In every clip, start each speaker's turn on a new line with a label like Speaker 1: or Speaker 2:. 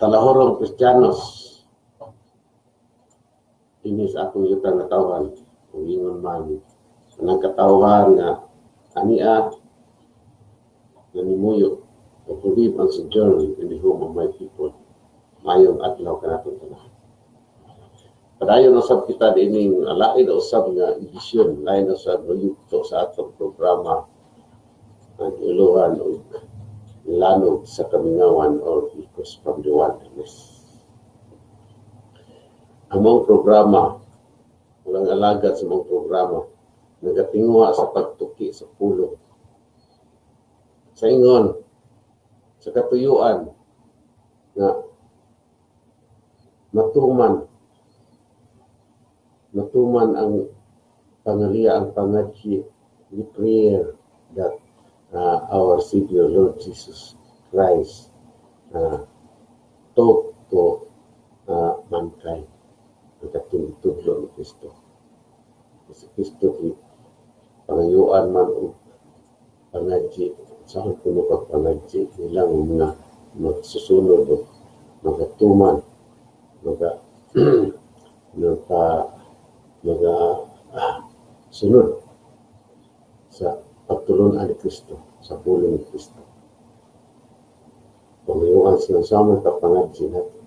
Speaker 1: talahorong Kristiyanos ini sa akong yutang natawan kung ingon man ang katawhan nga ania nanimuyo to believe and sojourn in the home of my people mayong adlaw kanatong tanan. Padayon usab kita dining lain usab nga edisyon, lain usab yugto sa atong programa ang iluhan o lanog sa kamingawan or Echoes from the Wilderness. Among programa, walang alagad sa mong programa, nagatinguha sa pagtuki sa pulo. Sa ingon, sa katuyuan, na matuman ang pangaliya, ang pangadji, we prayer that our Savior Lord Jesus Christ talk to mankind. Ang katulog ni Kristo. Si Kristo ay pangayuan man o pangadji. Sa akong pinukang pangadji, nilang mga magsusunod o magatuman, sunod sa pagtulungan ni Kristo, sa pulong ni Kristo. Pangayuan silang sama ka pangadji natin.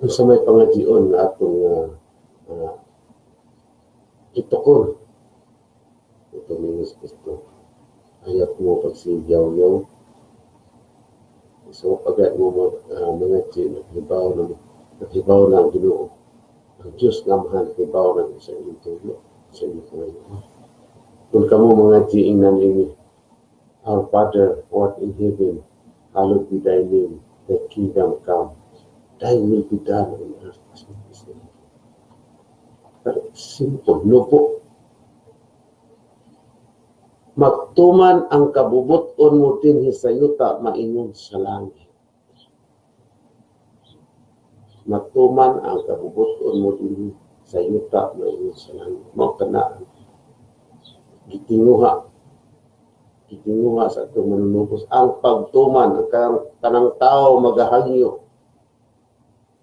Speaker 1: Kung sa may pangadjion na atong itukon, ito minus Kristo. Ayat mo pagsiyaw-yaw. So, pagkat mo mangadji, naghibaw na ang Ginoo. Ang Diyos nga mahal, naghibaw na sa inyong tulo, sa inyong pangayon. Kung kamo mangadji ingnan ini, Our Father, who art in heaven, hallowed be thy name, thy kingdom come. Thy will be done on earth as it is in heaven. Pero simple, lupo. Magtuman ang kabubuton mo din sa yuta, maingon sa langit. Magtuman ang kabubuton mo din sa yuta, maingon sa langit. Mao kanaan. Gitinguha sa itong manunubos. Ang pagtuman, ang kanang tao magahangyo.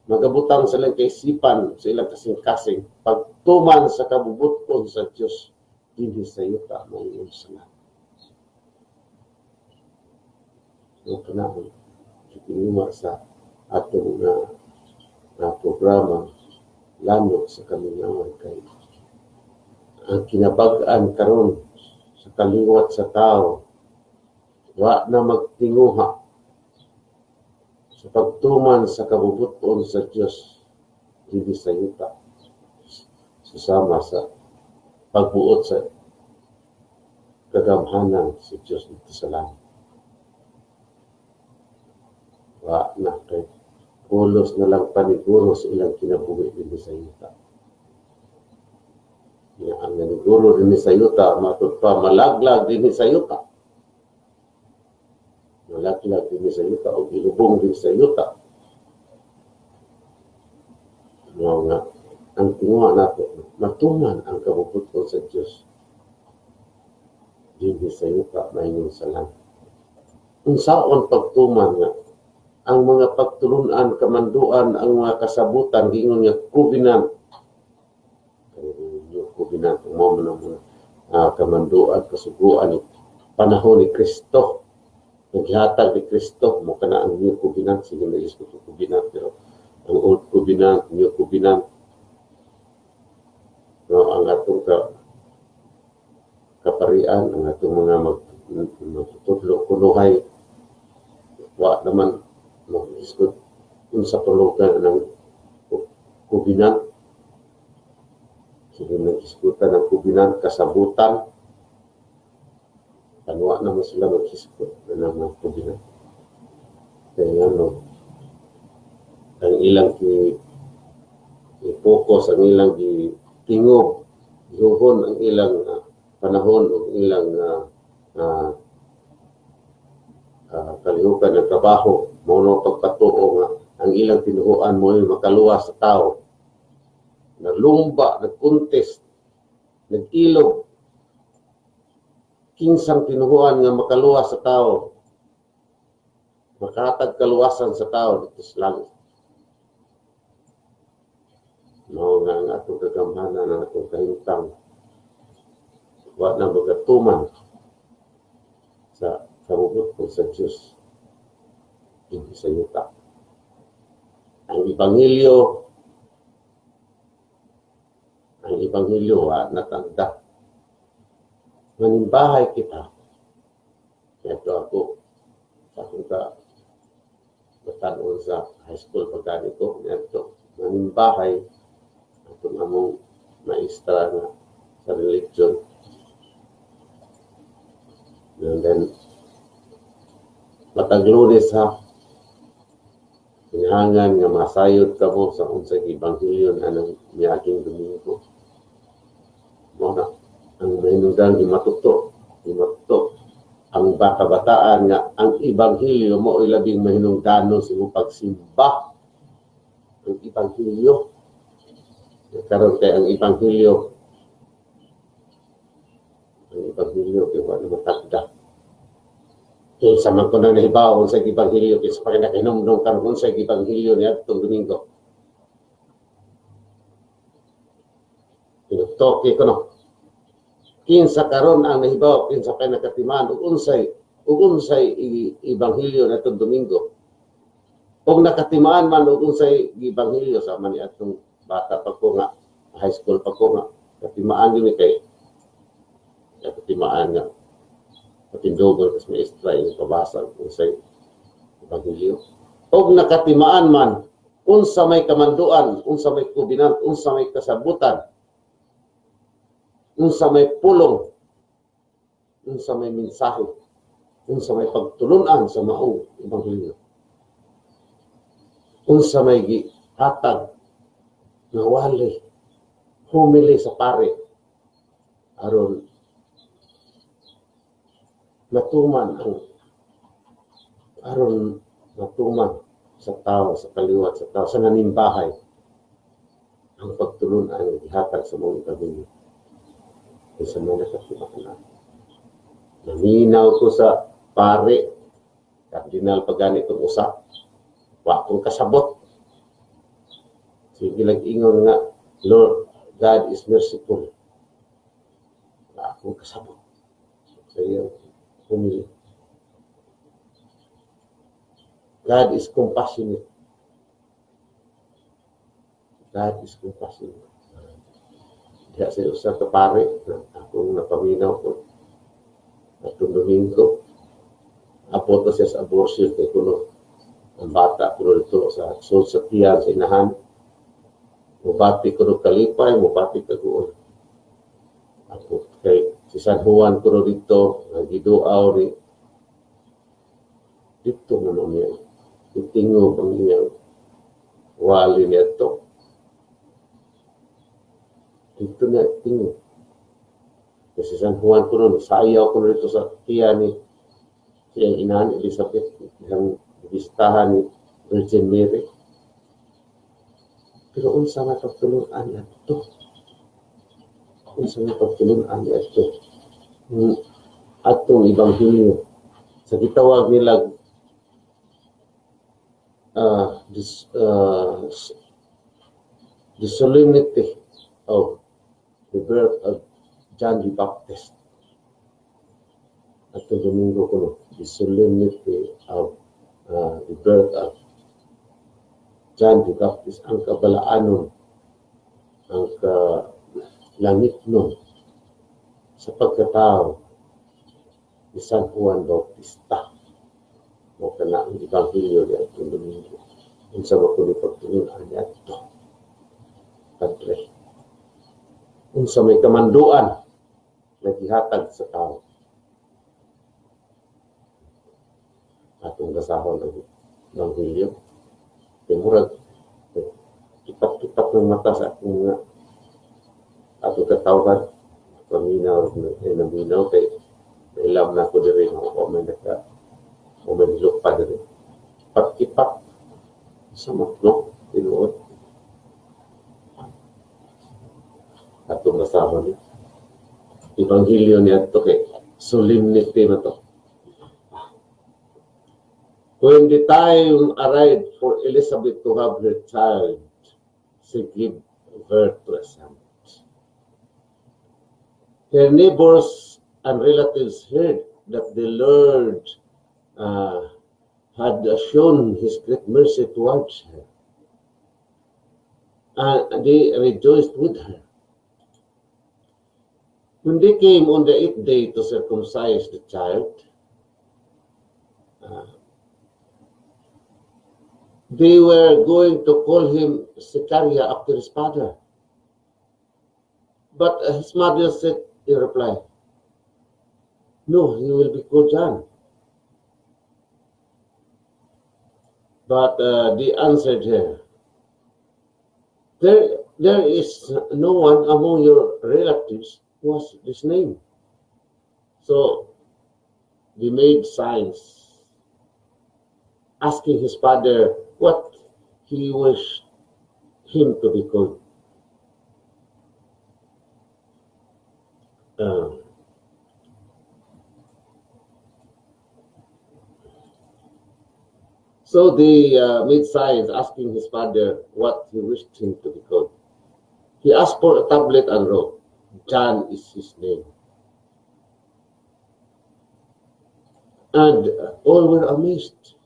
Speaker 1: Magabutang sa ilang kaisipan, sa ilang kasing-kasing, pagtuman sa kabubuton sa Diyos, hindi sa yuta, mayroon sa langit. Ang kanahon, itinuma sa atong programa, lanog sa kamingawan kayo. Ang kinabag-an karon sa kaliwat sa tao, wa na magtinguha sa pagtuman sa kabubuton sa Diyos, hindi sa yuta, susama sa pagbuot sa kagamhanan sa Diyos dito sa langit. Wa na kay pulos na lang paniguro sa ilang kinabuhi din sa yuta. Ang naniguro din sa yuta, matod pa malaglag din sa yuta. Malaglag din sa yuta o ilubong din sa yuta. Nga, ang tinguha nato, matuman ang kabubuton sa Diyos. Hindi sa yuta, mayroon sa langit. Kung saan pagtuman nga, ang mga pagtulunan, kamanduan, ang mga kasabutan, gingon nga covenant. Yung covenant, ang mga kamanduan, kasuguan, panahon ni Kristo. Naghatag ni Kristo, mo ka na ang new covenant, sige na isko ito covenant, pero ang old covenant, new covenant, no, ang atong kaparian, ang atong mga magtutudlo, kunuhay, wa naman, isko kung sa tulugan ng covenant, sige na iskutan ng covenant, kasabutan, kanwa naman sila mag-iskot na ng covenant. Kaya ang ilang i-focus, ang ilang tingog, ihuhon ang ilang panahon o ilang kalihukan ng trabaho, mauno pagkatuo nga ang ilang tinuhuan mo ay makaluwas sa tao. Naglumba, nagkontest, nag-ilog, kinsang tinuhuan nga makaluwas sa tao. Makahatag kaluwasan sa tao dito sa langit. Mao nga ang atong kagamhanan, ang atong kahimtang. Wa na magatuman sa kabugot ko sa Diyos. Hindi sa yuta. Ang Ebanghelyo natanda. Manimbahay kita. Ito ako sa akong batanon sa high school pagkani ko. Ito, manimbahay itong among maestra na sa religion. And then, matag Lunes ha, hinahangan nga masayod ka mo sa unsay Ebanghelyo anong miaging Domingo. Muna, ang mahinungdan imatuto. Ang bata-bataan nga ang Ebanghelyo mo ay labing mahinungdanon sa imong pagsimba. Ang Ebanghelyo. Karon kay ang Ebanghelyo kay wala matagda. Kaya sa man ko na nahibaw sa Ebanghelyo kaya sa pagkinakinumdum karon sa Ebanghelyo niya itong Domingo. Tinutoki ko no. Kinsa karon ang nahibaw, kinsa kay nakatiman ug unsay Ebanghelyo na itong Domingo. Kung nakatimaan man ug unsay Ebanghelyo sa man atong bata pa ko nga, high school pa ko nga, katimaan yun kay katimaan nga patindogon kasi may extra yung pabasa kung sa Ebanghelyo. O nakatimaan man, unsa may kamanduan, unsa may kubinant, unsa may kasabutan, unsa may pulong, unsa may mensahe, unsa may pagtulunan sa maong Ebanghelyo, unsa may gihatag nga wali humili sa pare aron natuman sa tao, sa kaliwat sa tao, sa nanimbahay ang pagtulunan ang gihatag sa mga Ebanghelyo. Isa man nakatimaan. Naminaw ko sa pare, kardinal pagani itong usa, wa akong kasabot. Sige lang ingon nga, Lord, God is merciful. Wa akong kasabot. Sa iyang humili. God is compassionate. God is compassionate. Diya sa usa ka pare, akong napaminaw ko. Atong Domingo, apo to siya sa abortion kay kuno. Ang bata kuno dito sa tiyan sa inahan. Mubati kuno kalipay, mubati kaguon. Ako kay si San Juan kuno dito, nagiduaw ni dito mo niya. Itingo ang iyang wali niya to. Dito na tingin. Kasi San Juan ko nun, sayaw ko rito sa tiyan ni siyang inahan Elizabeth, isang bistahan ni Virgin Mary. Pero unsa nga pagtulunan niya ito? Unsa nga pagtulunan niya ito? Atong Ebanghelyo. Sa gitawag nila the solemnity of the birth of John the Baptist. At the Domingo ko, the solemnity of the birth of John the Baptist, ang kabalaanon, ang langit nun sa pagkatao ni San Juan Bautista. O kana ang Ebanghelyo niya at ang Domingo. Kung sa makuli pagtulunan niya ito. Padre. Kung sa may kamanduan na gihatag sa tao. Atong gasahon ang Ebanghelyo. Murag kitak-kitak ng mata sa akong atong katawhan. Paminaw kay ilam na ako diri o may nilok pa diri. Kipak-kipak sa makno tinuod. Atong kasama ni Ebanghelyo niya ito kay solemnity na to. When the time arrived for Elizabeth to have her child, she gave birth to a son. Her neighbors and relatives heard that the Lord had shown his great mercy towards her, and they rejoiced with her. When they came on the 8th day to circumcise the child, they were going to call him Zechariah after his father. But his mother said in reply, "No, he will be called John." But they answered her, there is no one among your relatives who has this name. So they made signs, asking his father what he wished him to be called. So they made signs asking his father what he wished him to be called. He asked for a tablet and wrote, "John is his name." And all were amazed.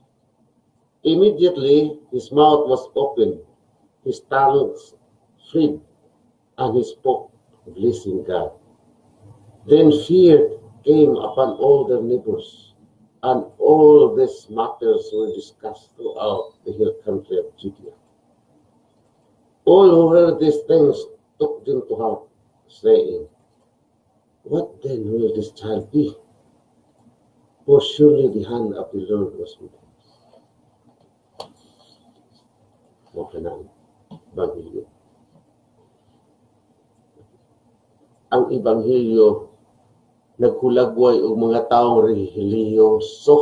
Speaker 1: Immediately his mouth was opened, his tongue freed, and he spoke, blessing God. Then fear came upon all their neighbors, and all these matters were discussed throughout the hill country of Judea. All who heard these things took them to heart, saying, "What then will this child be? For surely the hand of the Lord was with him." Makanang Ebanghelyo. Ang Ebanghelyo nagkulagway og mga taong relihiyoso.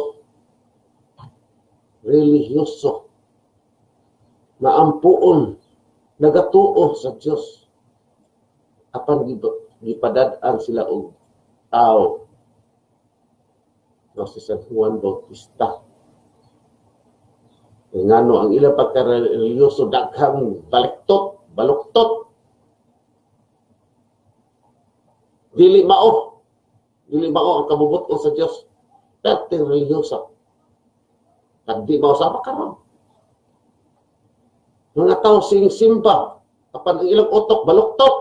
Speaker 1: Maampuon, nagatuo sa Dios. Apan gipadad-an sila og tao. Si San Juan Bautista. Ngano ang ilang pagka-reliyoso daghang baluktot. Dili mao ang kabubuton sa Dios. Dati reliyoso. At di mao sa karon. Mga tao sing simba, apan ang ilang utok baluktot.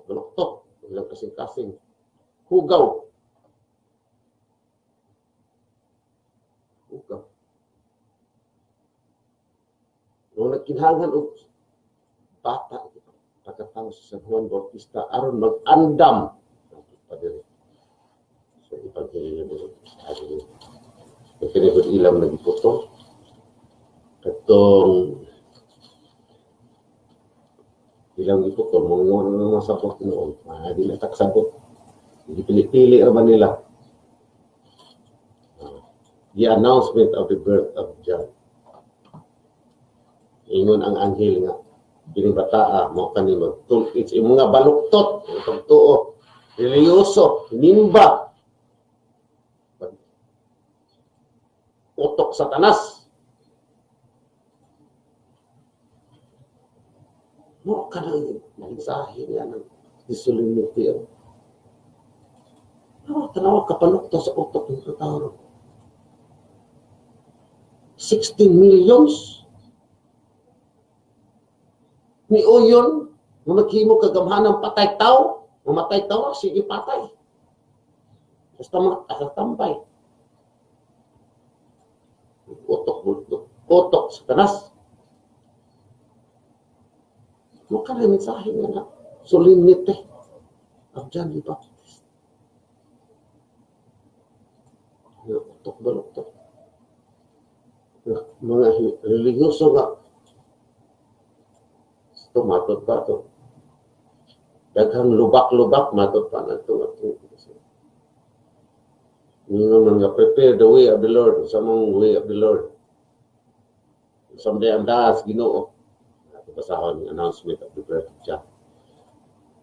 Speaker 1: Baluktot, ilang kasing-kasing. Hugaw. Nung nagkinhangan og bata, pagkatapos sa San Juan Bautista, aron mag-andam. So, Ebanghelyo nila. Nakinigod ilam nagiputong. Katong ilang giputong, mga sabot noon. Di na taksabot. Hindi pili-pili naman nila. The announcement of the birth of John. Ingon ang anghel nga, binibataa, mo kanimo. It's yung mga baluktot, yung pagtuo, reliyoso, nimba, utok satanas. Mo ka nang mensahe niya ng disolinity. Tanawa kapalukto sa utok ng tao. 16 millions ni Oyon, maghimo kagamhanang patay tao, mamatay tao, sige patay. Basta makatambay. Utok sa tanas. Mukha na mensahe nga na, solemnity of John the Baptist. Utok baluktok. Mga religiyoso nga, ito matod pa ito. Daghang lubak-lubak matod pa na ito. Ngayon nga, prepare the way of the Lord, sa mong way of the Lord. Someday ang daas, Ginoo. Basahon ang announcement of the birth of John.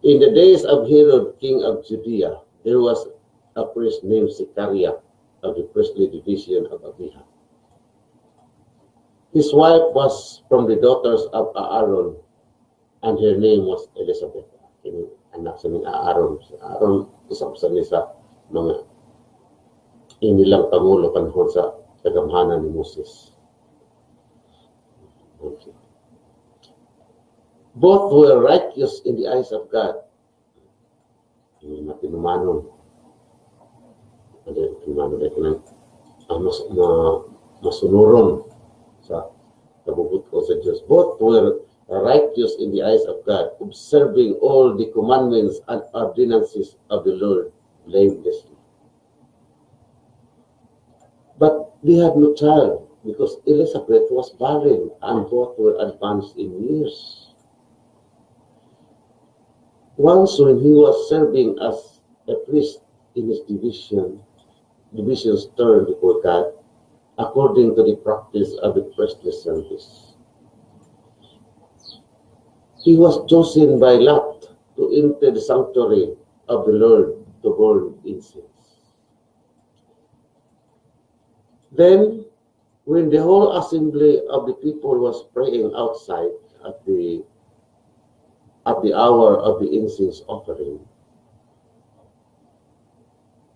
Speaker 1: In the days of Herod, king of Judea, there was a priest named Sicaria of the priestly division of Abiha. His wife was from the daughters of Aaron, and her name was Elizabeth. Kini anak sa Aaron. Aaron, usap sa mga inilang pangulo panahon sa kagamhanan ni Moses. Okay. Both were righteous in the eyes of God. Matinumanon. Masunuron sa kabubuto ko sa Diyos. Both were righteous in the eyes of God, observing all the commandments and ordinances of the Lord blamelessly. But they had no child because Elizabeth was barren and both were advanced in years. Once when he was serving as a priest in his division's turn before God, according to the practice of the priestly service, he was chosen by Lot to enter the sanctuary of the Lord to burn incense. Then, when the whole assembly of the people was praying outside at the hour of the incense offering,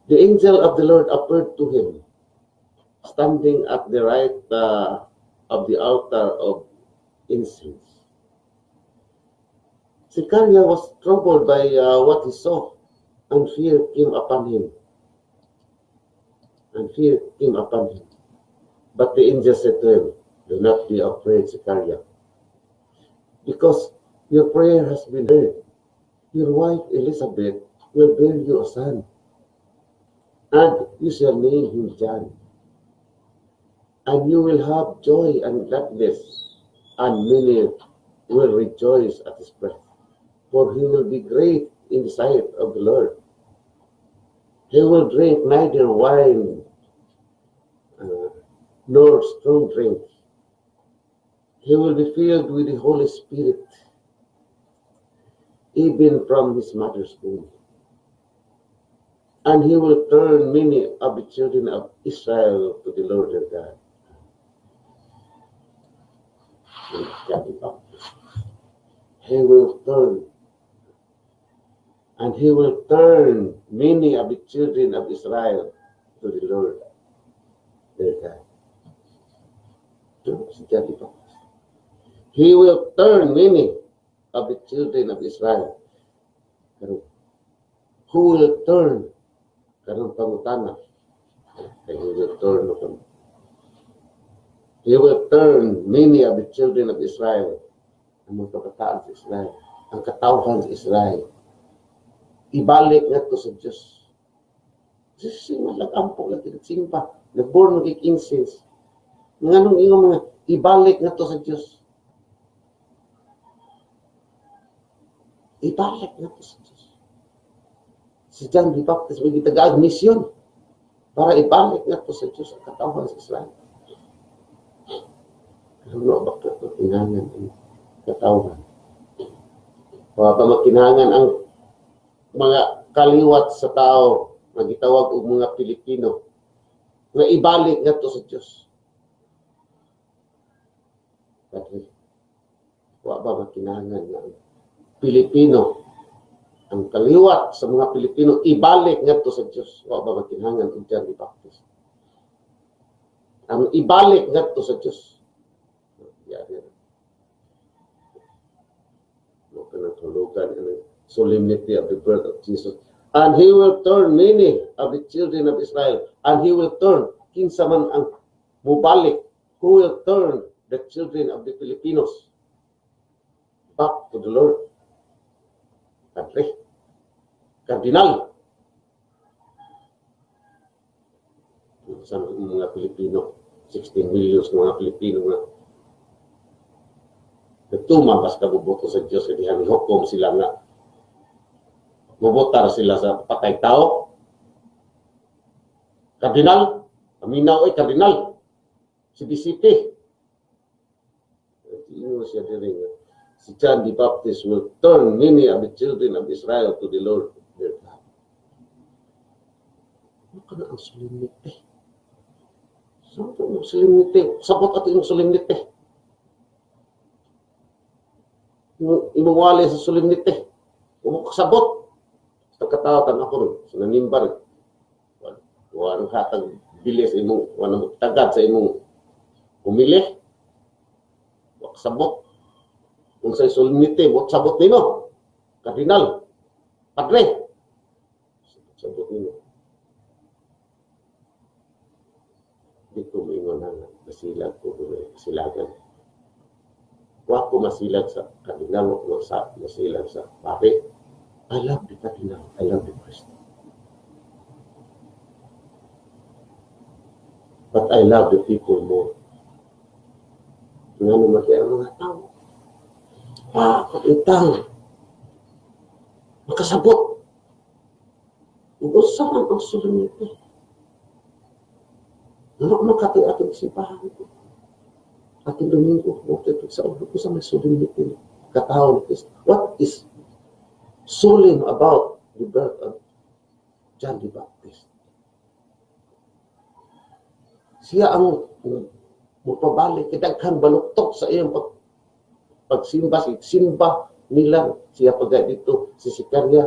Speaker 1: the angel of the Lord appeared to him, standing at the right of the altar of incense. Sicaria was troubled by what he saw, and fear came upon him. But the angel said to him, "Do not be afraid, Sicaria, because your prayer has been heard. Your wife Elizabeth will bear you a son, and you shall name him John. And you will have joy and gladness, and many will rejoice at his birth, for he will be great in the sight of the Lord. He will drink neither wine nor strong drink. He will be filled with the Holy Spirit, even from his mother's womb. And he will turn many of the children of Israel to the Lord their God." He will turn many of the children of Israel to the Lord their God. He will turn many of the children of Israel. Who will turn? Karong pangutana. He will turn many of the children of Israel. Ang mga kabataan sa Israel, ang katawhan sa Israel, ibalik nga to sa Diyos. Diyos yung nag-ampo, nag-simpa, nag-born, nag-incense. Nganong ingong mga ibalik nga to sa Diyos. Ibalik nga to sa Diyos. Si John the Baptist may gitagaag misyon para ibalik nga to sa Diyos ang katawhan sa Israel. Ano ba ito? Kinangan ang katawhan. Para makinangan ang mga kaliwat sa tao na gitawag og mga Pilipino na ibalik nga to sa Diyos. Kasi wa ba makinangan ng Pilipino, ang kaliwat sa mga Pilipino, ibalik nga to sa Diyos. Wa ba makinangan og John the Baptist. Ang ibalik nga to sa Diyos. Yari. Mo kana tulugan ang solemnity of the birth of Jesus. And he will turn many of the children of Israel. And he will turn, kinsa man ang mubalik, who will turn the children of the Filipinos back to the Lord. Padre, Kardinal, sa mga Pilipino, 16 million mga Pilipino na nagtumabas ka buboto sa Diyos, hindi kami hukom sila nga bubotar sila sa patay tao. Kardinal, aminaw ay Kardinal, si BCP. Siya din, si John the Baptist will turn many of the children of Israel to the Lord their God. Ano ka na ang solemnity? Saan ito yung solemnity? Sabot ato yung solemnity. Yung inuwali sa solemnity. Kung kasabot. Sa katawatan ako rin. Sa nanimba rin. Walang hatag bilis imong, walang tagad sa imong umili. Sabot. Kung sa solemnity, sabot nino. Kardinal. Padre. Sabot nino. Dito mo ingon na masilag ko masilagan. Wa ko masilag sa kardinal o sa masilag sa pare. I love the cardinal. I love the priest. But I love the people more. Nga naman kaya mga tao. Kapitang. Makasabot. Usaman ang solemnity. Ano makatoy ating simbahan ko? Ating Domingo, sa ulo ko sa may solemnity. Katao ni Cristo. What is solemn about the birth of John the Baptist? Siya ang mapabalik, daghang baluktok sa iyong pagsimba, simba nila, siya pagay dito, si Sikarya,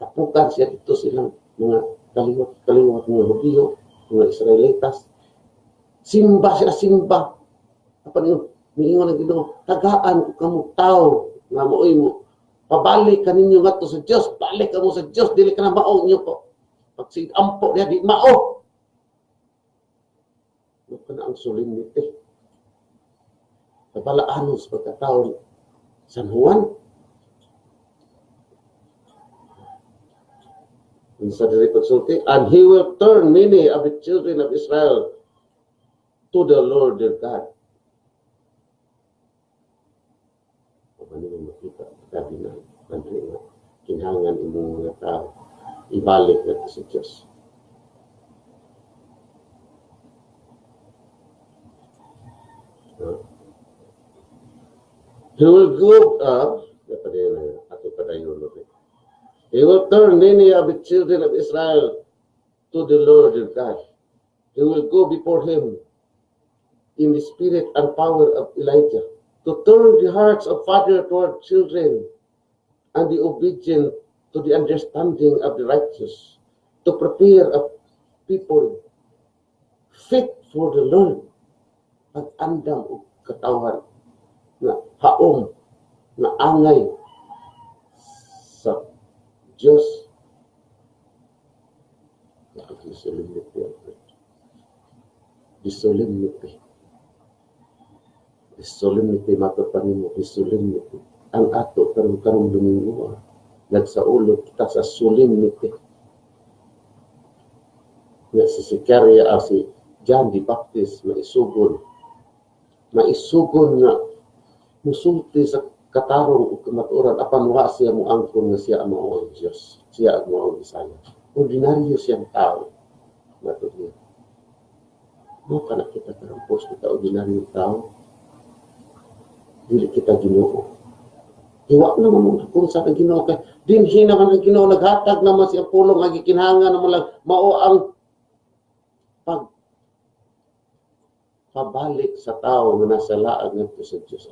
Speaker 1: tapukan siya dito silang mga kaliwat mga Hudiyo, mga Israelitas. Simba siya, simba. Apa niyo, miingon ang Ginoo, tagaan ko kamo tao, nga mooy mo, pabalik ka ninyo nga to sa Diyos, balik ka mo sa Diyos, dili ka na mao niyo po. Pag ampo niya, di mao. Ano ka na ang solemnity? Kabalaanon sa pagkataon San Juan. Sa diri pagsulti, and he will turn many of the children of Israel to the Lord their God. Ano yung makita? Sabi na, kinhangan imong mga tao, ibalik na sa Diyos. He will go up, he will turn many of the children of Israel to the Lord their God. He will go before him in the spirit and power of Elijah, to turn the hearts of father toward children and the obedient to the understanding of the righteous, to prepare a people fit for the Lord, pag-andam o katawan na haom, na angay sa Diyos. The solemnity. The solemnity matapanin mo, the solemnity. Ang ato, karong Domingo, nagsaulog kita sa solemnity. Nga si Sikarya, si John the Baptist, maisugon nga musulti sa katarong o kamaturan, apan wa siya mo angkon nga siya ang mao ang Diyos, siya ang mao ang Bisaya. Ordinaryo siyang tao. Matuloy. Mo ka na kita karampos, kita ordinaryo tao. Dili kita Ginoo. Iwa naman mo kung sa Ginoo kay dinhi naman ang Ginoo naghatag naman siya pulong nga gikinahanglan naman lang mao ang pabalik sa tao nga nasa laag ngadto sa Dios.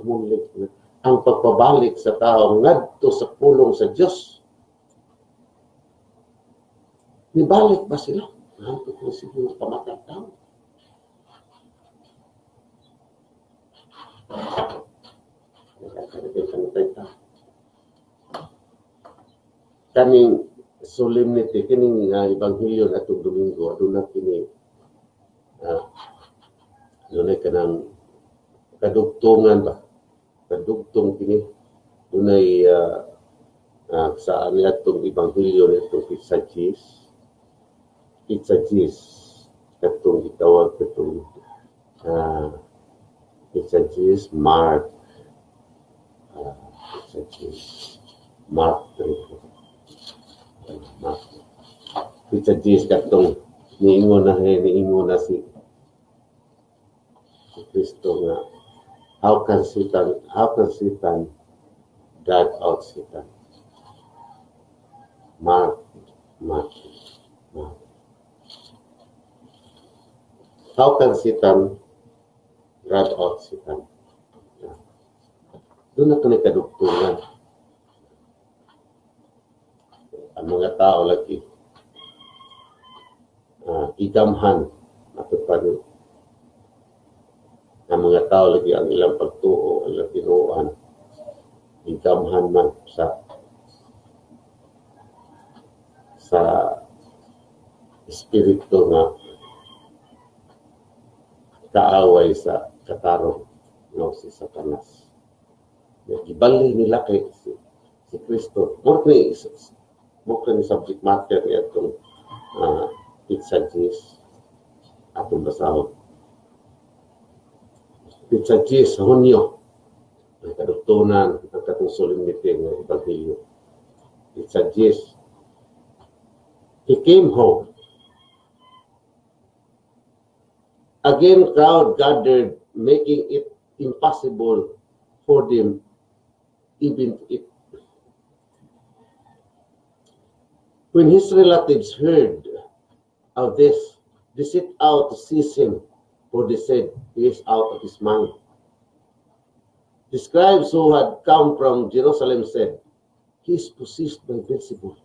Speaker 1: Ang pagpabalik sa tao ngadto sa pulong sa Dios. Nibalik ba sila? Ngadto ko siguro pamatay tao. Kaning solemnity, kining ebanghelyo atong Domingo, aduna kini dunay kanang kadugtungan ba? Kadugtong kini. Dunay sa ani atong ebanghelyo nitong Pitsagis. Katong gitawag katong Pitsagis, Mark. Mark 3. Pitsagis katong niingon na si Kristo nga how can Satan drive out Satan? Mark. How can Satan drive out Satan? Doon na ito kadugtungan. Ang mga tao lagi, igamhan, matupad ang mga tao lagi ang ilang pagtuo, ang ilang tinuan, igamhan man sa espiritu nga kaaway sa katarong no si Satanas. Ibalik nila kay si Kristo. Mukha ni subject matter niya itong pitsages atong basahon. Pitsages sa Hunyo, ang kadugtunan, ang katong solemnity ng Ebanghelyo. Pitsages, he came home. Again, crowd gathered, making it impossible for them even to eat. When his relatives heard of this, they set out to seize him, for they said, he is out of his mind. The scribes who had come from Jerusalem said, he is possessed by Beelzebul,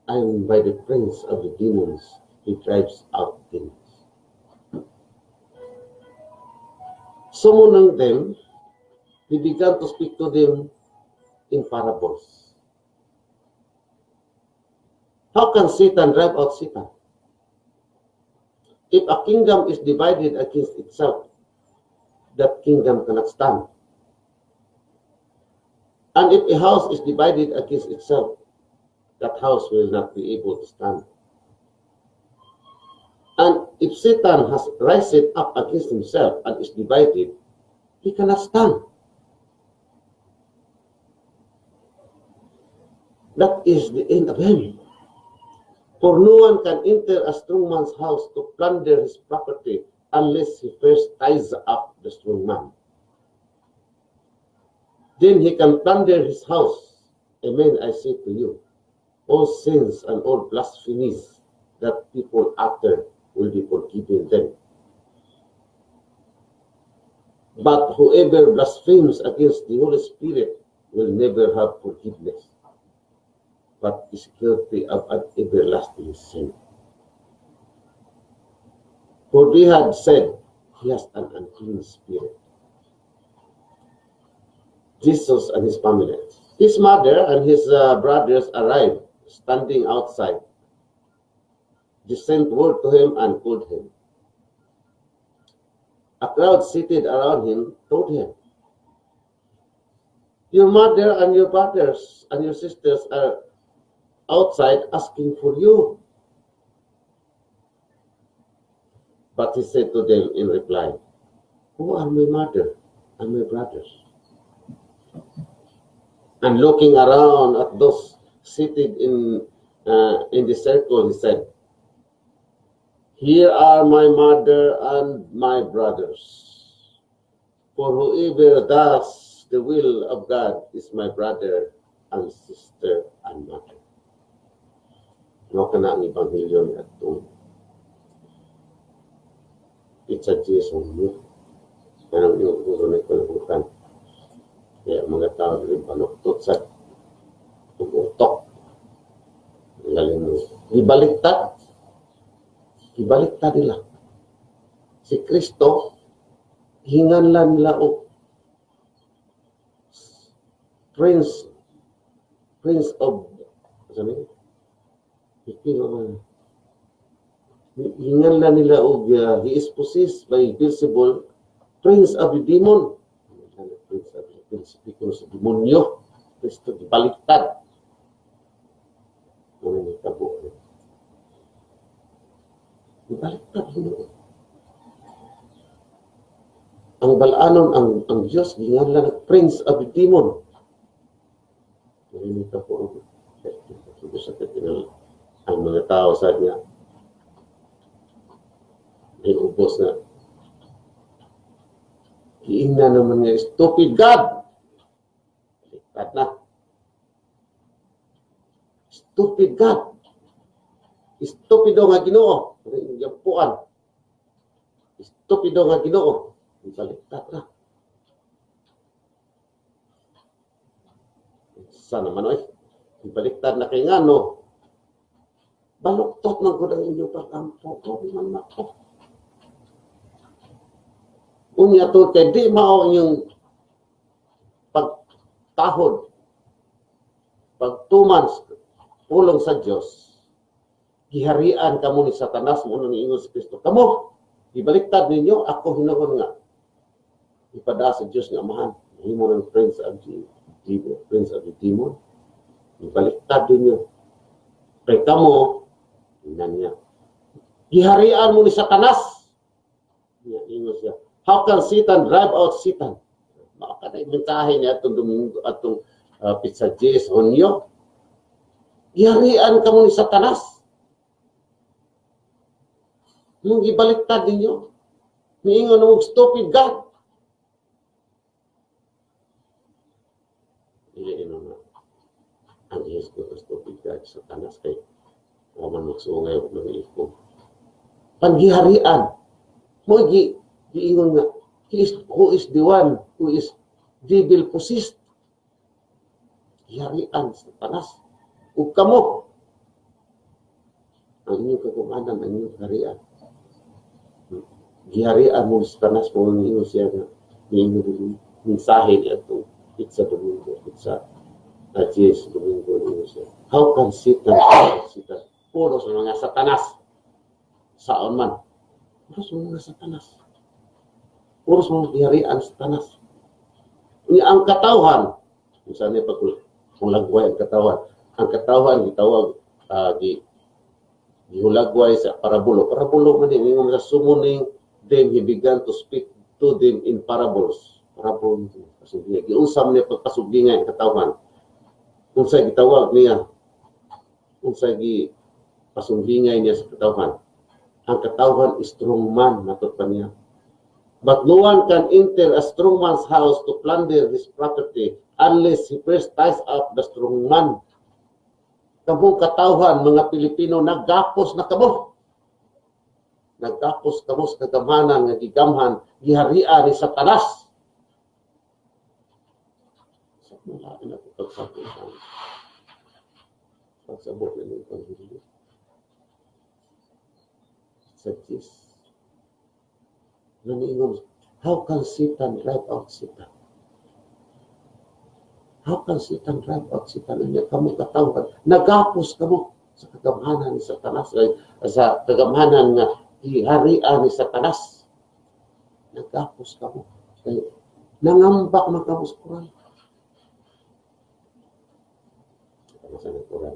Speaker 1: and by the prince of the demons he drives out demons. Summoning them, he began to speak to them in parables. How can Satan drive out Satan? If a kingdom is divided against itself, that kingdom cannot stand. And if a house is divided against itself, that house will not be able to stand. And if Satan has risen up against himself and is divided, he cannot stand. That is the end of him. For no one can enter a strong man's house to plunder his property unless he first ties up the strong man. Then he can plunder his house. Amen, I say to you, all sins and all blasphemies that people utter will be forgiven them. But whoever blasphemes against the Holy Spirit will never have forgiveness, but is guilty of an everlasting sin. For they had said, he has an unclean spirit. Jesus and his family. His mother and his brothers arrived, standing outside. They sent word to him and called him. A crowd seated around him told him, your mother and your brothers and your sisters are outside asking for you. But he said to them in reply, who are my mother and my brothers? And looking around at those seated in the circle, he said, here are my mother and my brothers. For whoever does the will of God is my brother and sister and mother. No kana ang Ebanghelyo ni atong pitsages mo. Anong inuuro na kalibutan. Kaya mga tao rin panuktot sa utok. Galing mo. Ibaliktad nila. Si Kristo, hinganlan nila o Prince of, ano hinganlan nila o he is possessed by Beelzebul, Prince of the demon. Prince of the Beelzebul sa demonyo. Kristo, ibaliktad. Ano yung tabo? Ibaliktad nila. Ang balanon, ang Diyos, ginganlan ng Prince of the demon. Narinig po sa katinal. Ang mga tao sa niya, may ubos na. Kiingnan naman niya, stupid God! Baliktad na. Stupid God! Stupido nga Ginoo. Yapuan. stupido nga Ginoo. Ibaliktad na. Sana man oy. Ibaliktad na kay ngano. Baluktot man gud ang inyong pagkampo. Man ako. Unya to kay di mao inyong pagtahod, pagtuman pulong sa Dios. Giharian kamo ni Satanas mo ni ingon si Kristo. Kamo ibaliktad ninyo ako hinuon nga ipada sa Dios nga amahan. Himo ng prince of the devil, prince of the demon. Ibaliktad ninyo. Kay kamo niya. Giharian mo ni Satanas. Niya ingon siya. How can Satan drive out Satan? Maka na imentahe niya atong Domingo atong Pizza Jes Honyo. Giharian ka mo ni Satanas. Nung ibaliktad ninyo. Niingon mo stupid God. Iyon na. Ang Diyos ko stupid God Satanas kay waman magsungay o mga iko. Panggiharian. Mo giingon nga, who is the one who is devil possessed. Giharian Satanas. Ug kamo ang inyong kagumanan, ang inyong harian. Giharian mo sa Satanas mo ang inyong siya nga inyong mensahe niya itong Pizza Domingo, Pizza Jes Domingo niyo siya. How can Satan? Puro sa mga Satanas. Saan man. Puro sa mga Satanas. Puro sa mga giharian Satanas. Ang katawhan, kung saan niya kung lagway ang katawhan. Ang katawhan, gitawag, gihulagway sa parabulo. Parabulo man din, yung sa summoning them, he began to speak to them in parables. Parabol, pasubingay. Giunsam niya pagpasubingay ang katawhan. Kung sa'y gitawag niya, kung sa'y pasumbingay niya sa katawhan. Ang katawhan is strong man, matut pa niya. But no one can enter a strong man's house to plunder his property unless he first ties up the strong man. Kamong katawhan, mga Pilipino, naggapos na kamo. Naggapos kamo sa kagamhanan, nga gigamhan, giharian ni Satanas. Sa mga na ito pagsabutan. Pagsabot na yung pag-ibig. Sa Diyos. Naniingon, how can Satan drive out Satan? How can Satan drive out Satan? Ano kamo katawhan? Nagapos kamo sa kagamhanan ni Satanas. Sa kagamhanan nga iharian ni Satanas. Nagapos kamo. Nangambak na kamo sa Quran. Ano sa Quran?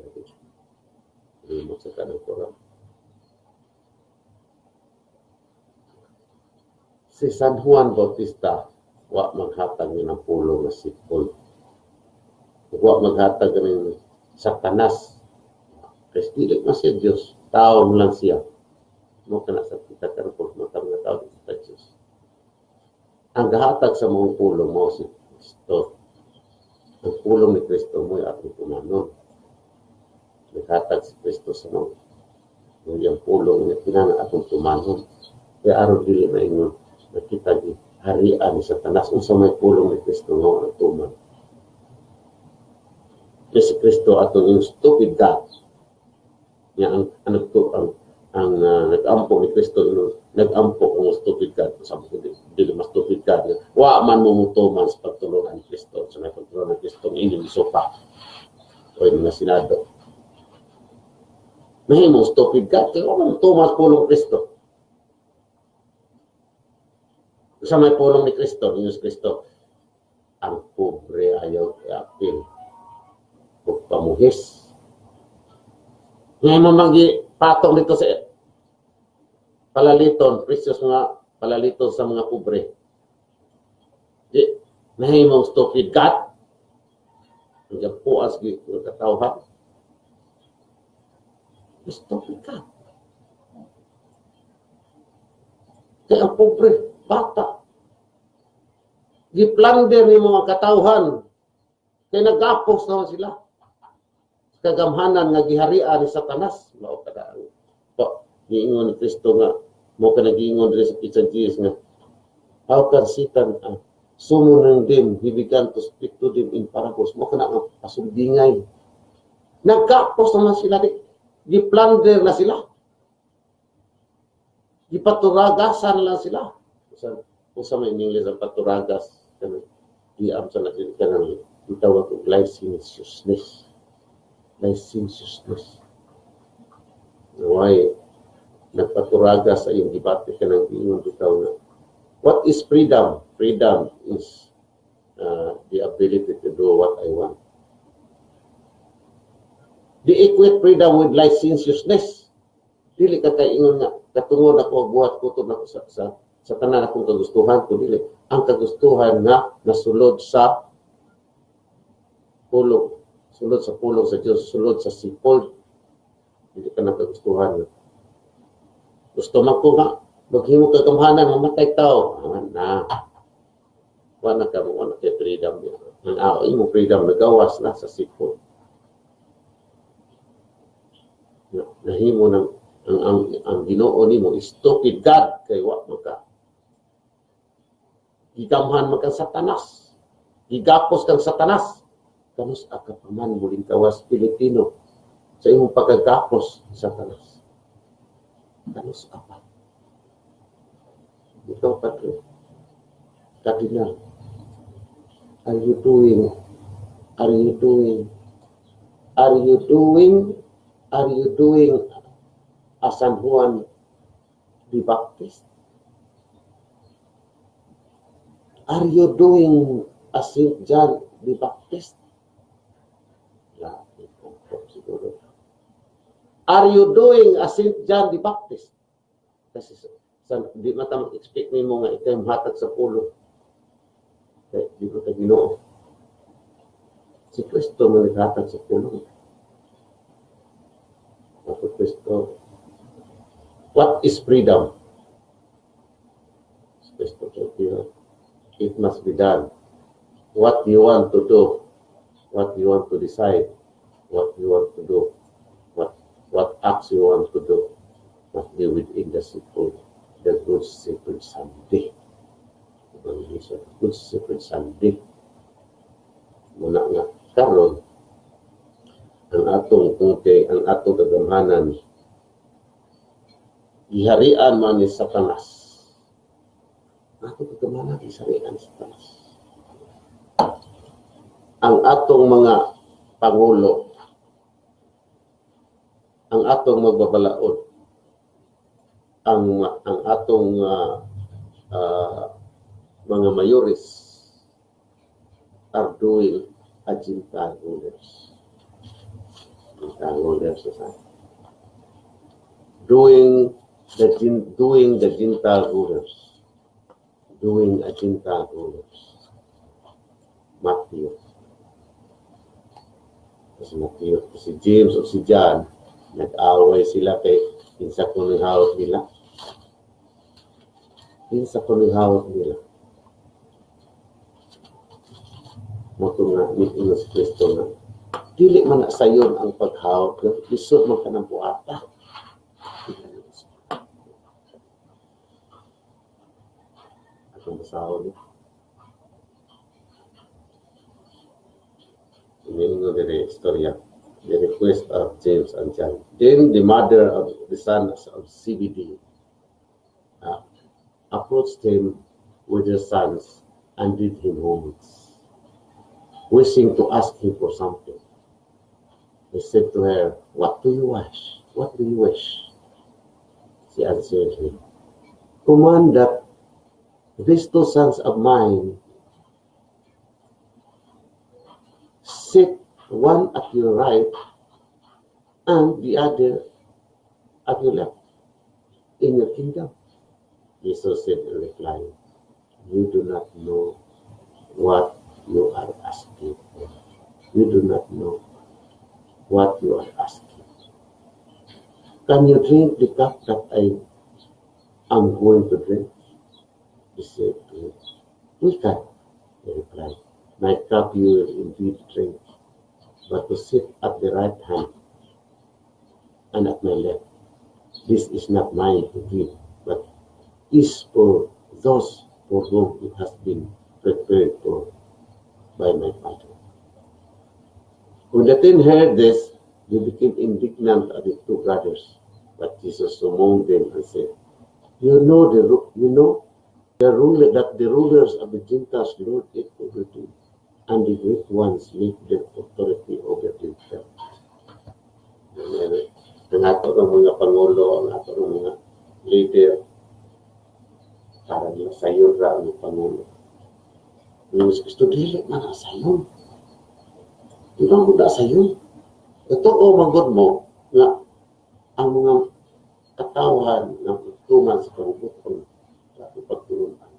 Speaker 1: Limot sa kanang Quran. Si San Juan Bautista, wa maghatag ni ng pulo nga sipol. Wa maghatag ng Satanas. Kasi dili man siya Diyos. Tao lang siya. Mo kana sa kita karapos matang nga tao sa Diyos. Ang gahatag sa mga pulo mo si Kristo. Ang pulong ni Kristo mo ay ating pumanon. Naghatag si Kristo sa mga yung pulong niya pinana atong pumanon. Kaya araw dili na ingon nakita di harian ni Satanas unsa may pulong ni Kristo nga ang tuman. Si Kristo atong yung stupid God. Niya ang nag-ampo ni Kristo nag-ampo kung stupid God sabi dili mas stupid God. Wa man mo mutuman sa pagtulungan ni Kristo sa may pagtulungan ni Kristo inyong isopa o yung mga Senado. Mahimong stupid God kaya wa man mutuman pulong Kristo. Sa may pulong ni Kristo, ni Kristo, ang pobre ayaw i-apil. Kung pamuhis. Ngayon mamagi patong dito sa palaliton, precious mga palaliton sa mga pobre. Di, nahimong stupid God. Hanggang puas ng katawhan. Stupid God. Kaya ang pobre, bata. Giplander ni mga katawhan. Kaya nagapos naman sila. Kagamhanan nga giharian ni Satanas. Mao kada po niingon ni Kristo nga Mo ka nag-iingon diri sa kitchen cheese nga, how can Satan summon them, he began to speak to them in parables. Mo ka na nga pasumbingay. Nagkapos naman sila, gi-plunder na sila. Gipaturagasan lang sila. Kung sa may English ang paturagas, di-am sa natin ka ng itawag ko licentiousness. Licentiousness. Why? Nagpaturagas sa iyong debate ka ng ingon bitaw na. What is freedom? Freedom is the ability to do what I want. Di equate freedom with licentiousness. Dili ka kay ingon nga katungod ako buhat kutob nako sa tanan akong kagustuhan ko dili. Ang kagustuhan nga nasulod sa pulong, sulod sa pulong sa Diyos, sulod sa sipol. Dili ka na kagustuhan. Gusto man ko nga maghimo ka kamhanan mamatay tao. Na. Wala ka mo na kay freedom. Ang imo freedom nagawas na sa sipol. Nahimo ng ang Ginoo nimo is stupid God kay wa maka gigamhan man kang satanas, gigapos kang satanas, kanus aka paman muling kawas Pilipino sa imong pagkagapos satanas. Kanus apa? Ikaw patro, Cardinal, are you doing as San Juan the Baptist? Are you doing as St. John the Baptist? Are you doing as St. John the Baptist? Kasi di mata mag-expect ni mo nga ikaw hatag sa pulo. Kaya di ko ta Ginoo. Si Kristo mo naghatag sa pulo. Ako Kristo. What is freedom? Kristo sabi, it must be done. What you want to do, what you want to decide, what you want to do, what acts you want to do, must be within the simple, the good simple Sunday. Good simple Sunday. Muna nga, karon ang atong kagamhanan, iharian man ni Satanas. Atong kagamhanan, iharian ni Satanas. Ang atong mga pangulo, ang atong magbabalaod, ang atong mga mayores are doing agenda rulers. Doing the Gentile rulers. Doing a Gentile rulers. Matthew. Si James o si John, nag-away sila kay kinsa ko ng hawak nila. Moto nga, ni si Kristo na. Dili man na sayon ang paghawak. Lisod man ka ng buhata. Atong basahon niya. Meaning of the istorya, the request of James and John. Then the mother of the son of CBD approached him with her sons and did him homage, wishing to ask him for something. He said to her, "What do you wish? What do you wish?" She answered him, "Command that these two sons of mine sit one at your right and the other at your left in your kingdom." Jesus said in reply, "You do not know what you are asking for. You do not know what you are asking. Can you drink the cup that I am going to drink?" He said to him, "We can." He replied, "My cup you will indeed drink, but to sit at the right hand and at my left, this is not mine to give, but is for those for whom it has been prepared for by my Father. When the 10 heard this, they became indignant at the two brothers. But Jesus summoned them and said, You know the rulers of the Gentiles lord it over them, and the great ones make their authority over themselves. Ang ato ng mga pangulo, ang ato ng mga leader, para nila sayo ra ang pangulo. Yung gusto dili na sayo. Di ba mo na sayo? Ito o magod mo nga ang mga katawan ng tuman sa pangbuton sa pagtulungan.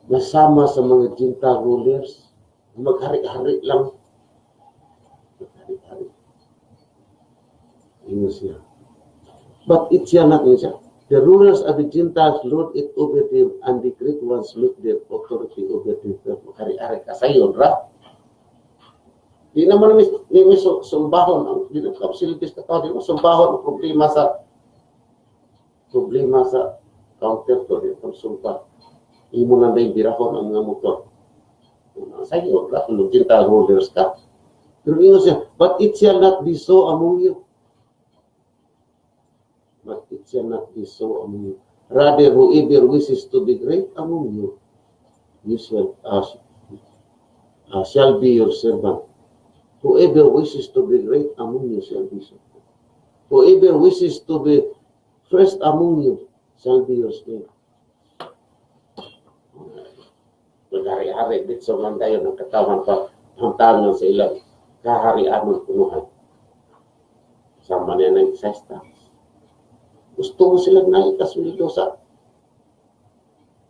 Speaker 1: Nasama sa mga Gentile rulers, maghari-hari lang. Maghari-hari. Ingo siya. But it shall not siya. The rulers of the Gentiles lord it over them, and the great ones make their authority over them. Maghari-hari ka sayon ra. Di naman may sumbahon, di naman silbis ka tao, di naman sumbahon ang problema sa counter to, di naman sumbah. Imo na ba yung birahon ang mga motor? Sa'yo, kung Gentile rulers ka. Pero yun siya, but it shall not be so among you. But it shall not be so among you. Rather, whoever wishes to be great among you, shall be your servant. Whoever wishes to be great among you shall be servant. Whoever wishes to be first among you shall be your slave. Maghari-hari dito man tayo ng katawan pa hantangan sa ilang kaharian ng punuhan. Sama niya ng exercise. Gusto mo silang naikasulido sa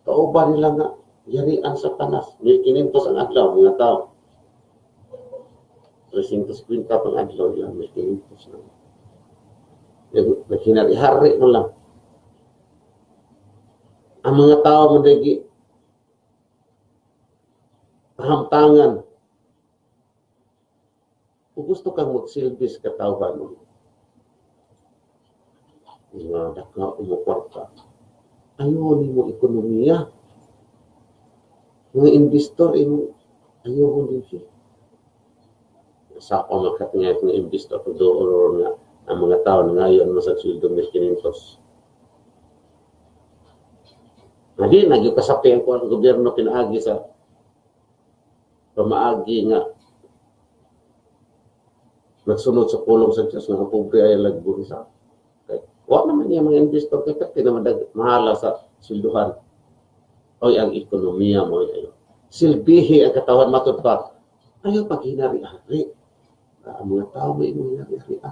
Speaker 1: kauban nila nga yarian sa panas. May kinintos ang adlaw, mga tao. 350 pang adlaw nila, may kinintos na. Naghinari-hari mo lang. Ang mga tao madagi pahamtangan. Kung gusto kang magsilbis katawan mo, nga daka umukwarta, ayaw ni mo ekonomiya. Mga investor, ayaw mo din siya. Sa ako makatingay ng investor ko doon nga ang mga tao na ngayon sa sweldo ng 500. Hindi, nagpasapihan ko ang gobyerno pinaagi sa pamaagi nga nagsunod sa pulong sa Diyos nga pobre ay lagburi sa wala naman niya mga investor kaya naman mahala sa silduhan o ang ekonomiya mo ayo silbihi ang katawan matod pa ayaw pag hinari-hari ang mga tao may hinari-hari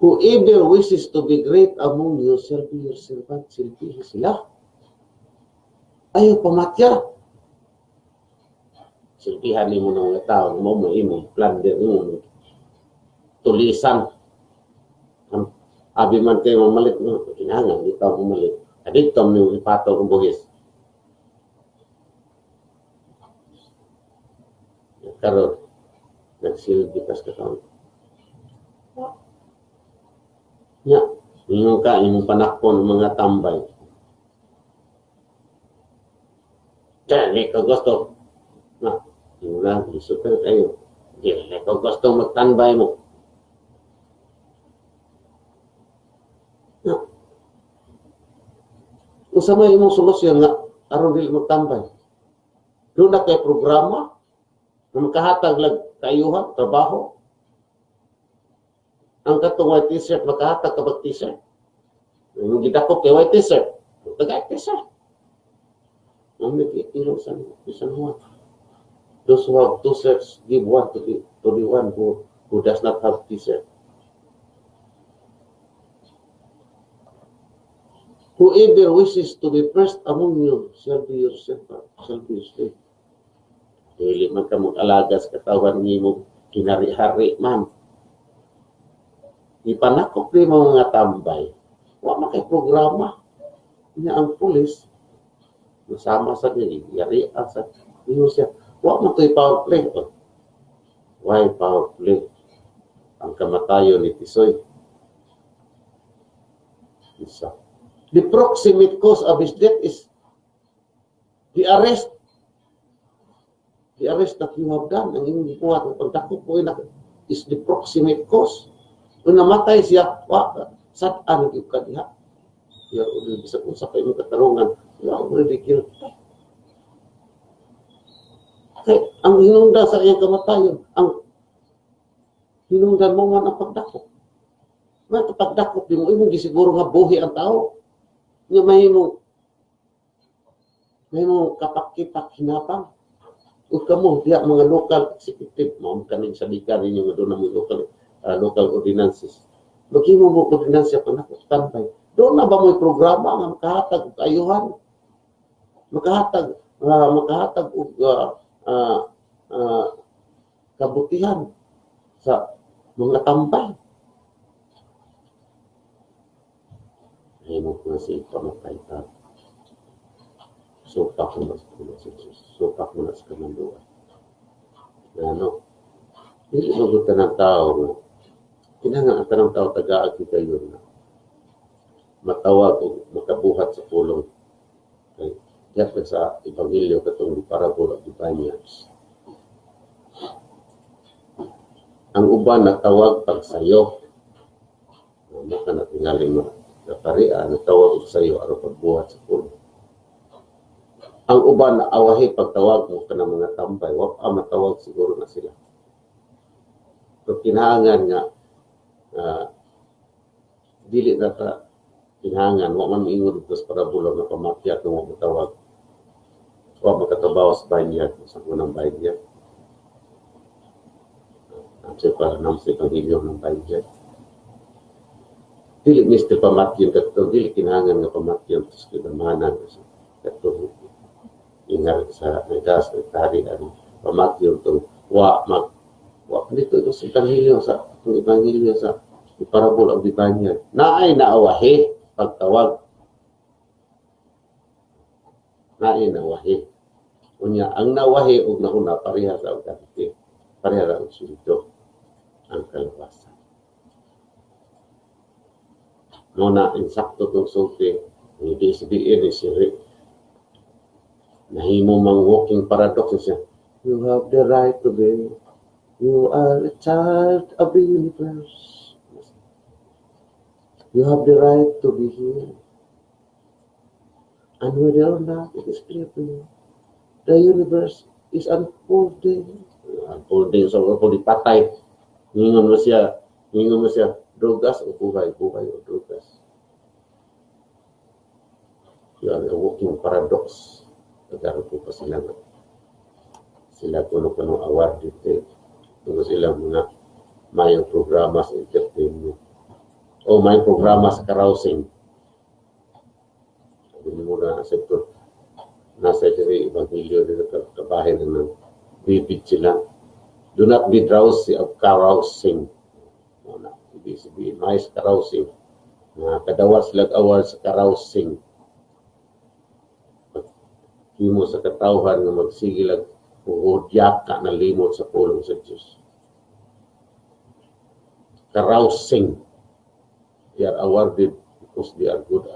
Speaker 1: whoever wishes to be great among you shall be your servant. Silbihi sila ayaw pamatya. Silbihan mo ng mga tao, mo plunder mo, tulisan. Abi man kayo mamalit mo, kinangan, di ka mamalit. Adito mo yung ipato ng buhis. Karon, nagsilbi kas ka taon. Nya, yung panakpon ng mga tambay. Kaya, hindi ka gusto. Na, yung lang, isutan kayo. Hindi ko gusto magtanbay mo. Na, kung sa may imong solusyon nga, aron dili magtambay. Doon na kayo programa, na makahatag lang kayuhan, trabaho. Ang katong white t-shirt, makahatag ka bag t-shirt. Yung gidakop kay white t-shirt, tagay t-shirt. Ang nag-iilong sa isang huwan. Those who have two shirts, give one to the one who does not have t-shirt. Whoever wishes to be first among you shall be your servant, shall be your slave. Dili man ka mag-alagas katawan ni mo kinari-hari man. Ipanakop rin mga tambay. Wala kay programa. Niya ang pulis. Masama sa niya. Yari ang sa niyo siya. Wala mo ito'y power play. Why power play? Ang kamatayo ni Tisoy. Isa. The proximate cause of his death is the arrest. The arrest that you have done, ang inyong buhat, ang pagdakop po is the proximate cause. Kung namatay siya, saan yung kadiha? You are already, bisa kung sa kayo katarungan, you are already guilty. Kaya, ang hinungdan sa iyong kamatayon, ang hinungdan mo nga ang pagdakop. Nga pagdakop, di mo imong gisiguro nga buhi ang tao. Nga may mo kapak-kipak hinapang. O kamo, diya mga local executive, mga kaning salika ninyo nga doon ang local ordinances. Maghimo mo ordinansya pa na tambay. Doon na ba mo'y programa nga makahatag og ayuhan? Makahatag og kabutihan sa mga tambay. Ay mo na si pamatay ka. Supak mo na sa kamanduan. Ano? Hindi magutan ng tao na kinahanglan ng tao tagaan kita yun na matawag o makabuhat sa pulong. Okay. Kaya sa Ebanghelyo katong parabol at Ibanyas. Ang uban natawag pag sayo. Maka na tingali mo. Naparian, natawag og sayo aron pagbuhat sa pulong. Ang uban na awahi pagtawag mo ka ng mga tambay, wap matawag siguro na sila. So kinahanglan nga dili na ta kinahanglan wa man moingon dito sa parabola na pamakyat ng mga matawag. Wa makatabaw sa banyag sa unang banyag. Ang para nam sa Ebanghelyo ng banyag. Dili mister pamatyan katong dili kinahanglan nga pamatyan sa kidamanan katong ingat sa negas ng tari ang pamatyon itong wa dito ito sa Ebanghelyo sa parabol ang Ibanyag naay naawahi pagtawag naay naawahi unya ang nawahi og nauna pareha sa authority pareha ra og sulto ang kalawasan muna insakto tong sulti hindi sabihin ni Siri nahimo mang walking paradox siya. You have the right to be. You are a child of the universe. You have the right to be here. And whether or not it is clear to you, the universe is unfolding. Unfolding sa unfolding patay. Ningon mo siya, drogas o buhay o drogas. You are a walking paradox. Nagkaroon po pa sila kuno-kuno award dito. Tungkol sila mga mayang programa sa entertainment. O mayang programa sa carousing. Sabi mo na sektor. Nasa diri Ebanghelyo dito kabahin ng bibig sila. Do not be drowsy of carousing. Ibig sabihin, may carousing. Kadawas sila award sa carousing. Himo sa katawhan nga magsigilag o ka na limot sa pulong sa Diyos. Carousing. They are awarded because they are good.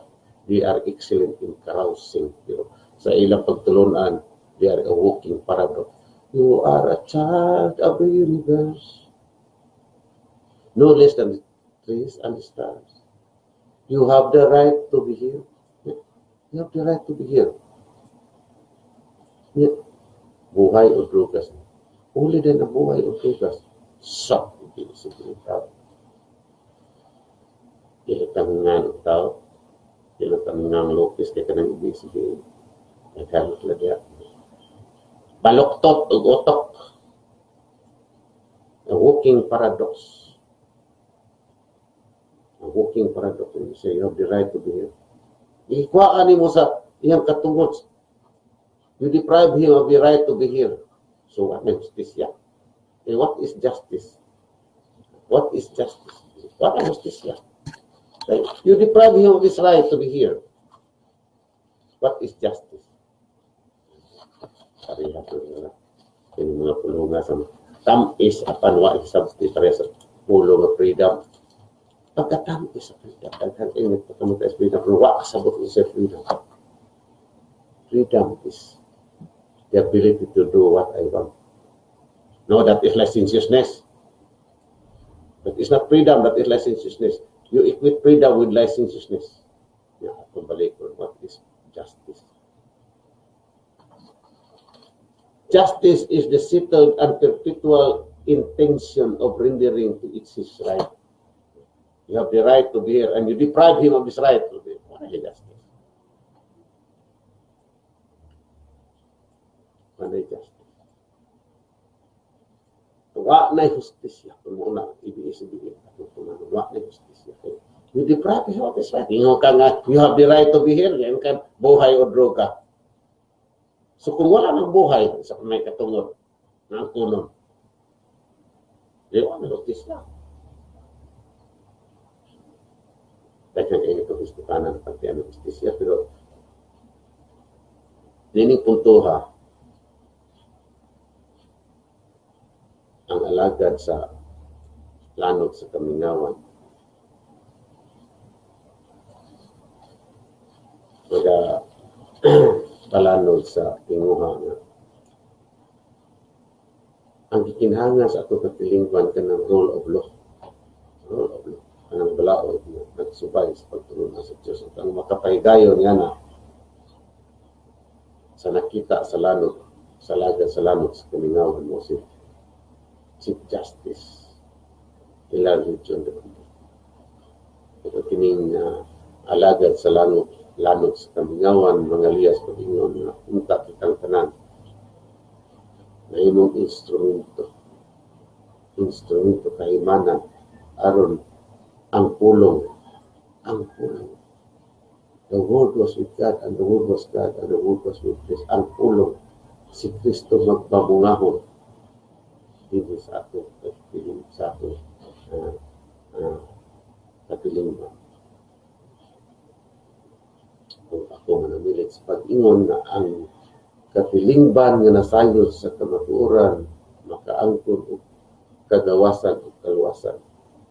Speaker 1: They are excellent in carousing. Pero sa ilang pagtulunan, they are a walking paradox. You are a child of the universe. No less than the trees and the stars. You have the right to be here. You have the right to be here. Buhay o drugas. Uli din ang buhay o drugas. Sok. Hindi siguro tao. Ilatangan tao. Ilatangan lopis. Kaya ka nang ibig sabihin. Nagkamit lagi ako. Baloktot o otok. A walking paradox. A walking paradox. You say you have the right to be here. Ikwaan mo sa iyang katungod. You deprive him of the right to be here. So what is justice? And what is justice? What is justice? What is justice? Right? You deprive him of his right to be here. What is justice? Pariha po nila. Yung mga pulunga sa tamis apan wa substitute sa pulong of freedom. pagkatamo sa freedom, daghang init pagkatamo sa freedom, pero wa kasabot sa freedom. Freedom is the ability to do what I want. No, that is licentiousness. That is not freedom, that is licentiousness. You equate freedom with licentiousness. Yeah, kung balik ko, what is justice? Justice is the settled and perpetual intention of rendering to each his right. You have the right to be here, and you deprive him of his right to be here. What is justice? What is justice? Wa na justisya. Kung muna, ibig-ibig. Wa na justisya. You deprive him of his right. Ingo ka nga, you have the right to be here. Yan ka, buhay o droga. So kung wala ng buhay, sa may katungod, ng kunon, di ba, nalutis lang. Dahil kayo ito gustukanan ng pagtiyan ng justisya, pero dining puntuha, ang alagad sa lanod sa kamingawan. Kaya palanod sa tinguha nga. Ang gikinhanga sa ato katilingwan ka ng rule of law. Rule of law. Ang balaod na nagsubay sa pagtulong sa Diyos. At ang makapahigayon yan na sa nakita sa lanod, sa lagad sa lanod sa kamingawan mo si Chief Justice Hilar Region. Ito kining alagad sa lanod sa kamingawan, mga liyas pag-ingon na punta kitang tanan na imong instrumento kahimanan aron ang pulong the word was with God and the word was God and the word was with Christ. Ang pulong si Kristo magbabungahon hindi sa ato katilingban. Kung ako manamilit sa pag-ingon na ang katilingban nga nasayod sa kamatuoran makaangkon o kagawasan o kaluwasan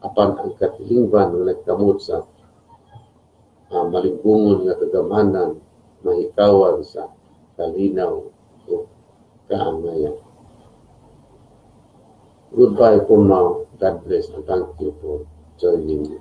Speaker 1: apan ang katilingban nga nagkamot sa malingkungon nga kagamanan mahikawan sa kalinaw o kaangayan. Goodbye for now. God bless and thank you for joining me.